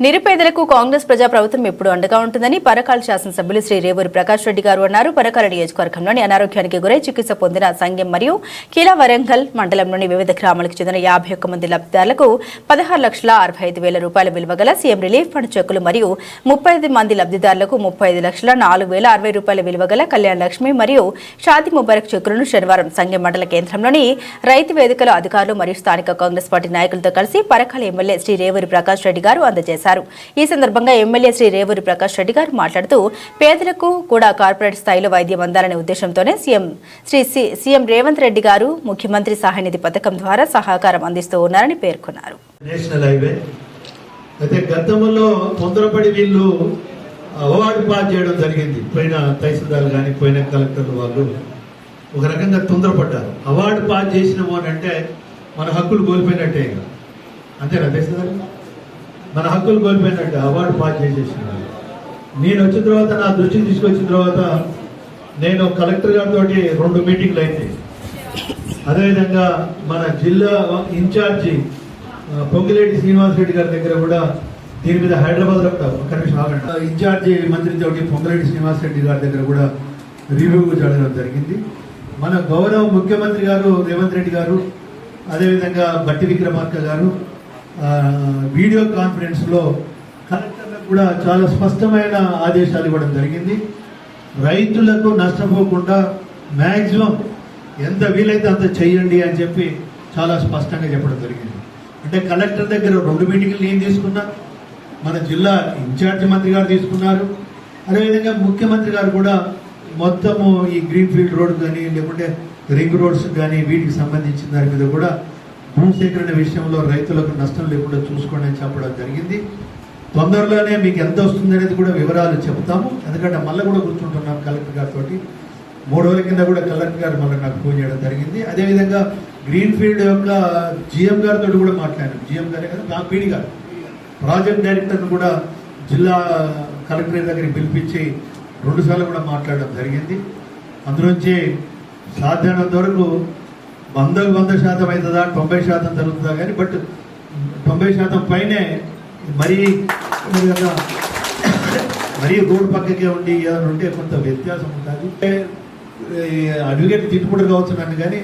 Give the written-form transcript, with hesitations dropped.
నిరుపేదలకు కాంగ్రెస్ ప్రజా ప్రభుత్వం ఎప్పుడు అండగా ఉంటుందని పరకాల శాసనసభ్యులు శ్రీ రేవూరి ప్రకాష్ రెడ్డి గారు అన్నారు. పరకాల నియోజకవర్గంలోని అనారోగ్యానికి గురై చికిత్స పొందిన సంఘం మరియు కీలా వరంగల్ మండలంలోని వివిధ గ్రామాలకు చెందిన 51 మంది లబ్ధిదారులకు 16,65,000 రూపాయల విలువ గల సీఎం రిలీఫ్ ఫండ్ చెక్కులు మరియు 35 మంది లబ్ధిదారులకు 35,04,060 రూపాయల విలువ గల కళ్యాణ లక్ష్మి మరియు షాదీ ముబారక్ చెక్కులను శనివారం సంఘం మండల కేంద్రంలోని రైతు వేదికలో అధికారులు మరియు స్థానిక కాంగ్రెస్ పార్టీ నాయకులతో కలిసి పరకాల ఎమ్మెల్యే శ్రీ రేవూరి ప్రకాష్ రెడ్డి గారు అందజేశారు. ఈ సందర్భంగా ఎమ్మెల్యే శ్రీ రేవూరి ప్రకాష్ రెడ్డి గారు మాట్లాడుతూ పేదలకు కూడా కార్పొరేట్ స్థాయిలో వైద్యం అందాలనే ఉద్దేశంతోనే సీఎం రేవంత్ రెడ్డి గారు ముఖ్యమంత్రి సహాయ నిధి పథకం ద్వారా సహకారం అందిస్తూ ఉన్నారని పేర్కొన్నారు. నేషనల్ హైవే అయితే గతంలో తొందరపడి వీళ్ళు అవార్డు పాస్ చేయడం జరిగింది. పోయిన తహసీల్దార్ కానీ పోయిన కలెక్టర్లు వాళ్ళు ఒక రకంగా తొందరపడ్డారు. అవార్డు పాస్ చేసినాము అని అంటే మన హక్కులు కోల్పోయినట్టే. అంతేనా తహసీల్దార్? మన హక్కులు కోల్పోయినట్టు అవార్డు పాస్ చేసేసినారు. నేను వచ్చిన తర్వాత నా దృష్టికి తీసుకొచ్చిన తర్వాత నేను కలెక్టర్ గారితో 2 మీటింగ్లు అయింది. అదేవిధంగా మన జిల్లా ఇన్ఛార్జి పొంగిలేటి శ్రీనివాసరెడ్డి గారి దగ్గర కూడా దీని మీద హైదరాబాద్లో కూడా ఒక నిమిషం ఆగండి. ఇన్ఛార్జి మంత్రితో పొంగిలేటి శ్రీనివాసరెడ్డి గారి దగ్గర కూడా రివ్యూ జరగడం జరిగింది. మన గౌరవ ముఖ్యమంత్రి గారు రేవంత్ రెడ్డి గారు, అదేవిధంగా బట్టి విక్రమార్క గారు వీడియో కాన్ఫరెన్స్ లో కలెక్టర్లకు కూడా చాలా స్పష్టమైన ఆదేశాలు ఇవ్వడం జరిగింది. రైతులకు నష్టపోకుండా మ్యాక్సిమం ఎంత వీలైతే అంత చెయ్యండి అని చెప్పి చాలా స్పష్టంగా చెప్పడం జరిగింది. అంటే కలెక్టర్ దగ్గర 2 మీటింగ్లు నేను తీసుకున్నా, మన జిల్లా ఇన్ఛార్జి మంత్రి గారు తీసుకున్నారు, అదేవిధంగా ముఖ్యమంత్రి గారు కూడా మొత్తము ఈ గ్రీన్ ఫీల్డ్ రోడ్ కానీ లేకుంటే రింగ్ రోడ్స్ కానీ వీటికి సంబంధించిన దాని మీద కూడా భూసేకరణ విషయంలో రైతులకు నష్టం లేకుండా చూసుకోండి అని చెప్పడం జరిగింది. తొందరలోనే మీకు ఎంత వస్తుంది అనేది కూడా వివరాలు చెప్తాము. ఎందుకంటే మళ్ళీ కూడా కూర్చుంటున్నాం కలెక్టర్ గారితో. 3 రోజుల కింద కూడా కలెక్టర్ గారు మళ్ళీ నాకు ఫోన్ చేయడం జరిగింది. అదేవిధంగా గ్రీన్ ఫీల్డ్ యొక్క జిఎం గారితో కూడా మాట్లాడాను. జిఎం గారే కదా, నా పీడి గారు ప్రాజెక్ట్ డైరెక్టర్ను కూడా జిల్లా కలెక్టర్ దగ్గరికి పిలిపించి 2 సార్లు కూడా మాట్లాడడం జరిగింది. అందులోంచి సాధ్యమైనంత వరకు 100% అవుతుందా, 90% జరుగుతుందా కానీ, బట్ 90% పైనే మరీ రోడ్ పక్కకే ఉండి ఏదైనా ఉంటే కొంత వ్యత్యాసం ఉంటుంది. అడ్వకేట్ తిట్టుబడి కావచ్చు నన్ను కానీ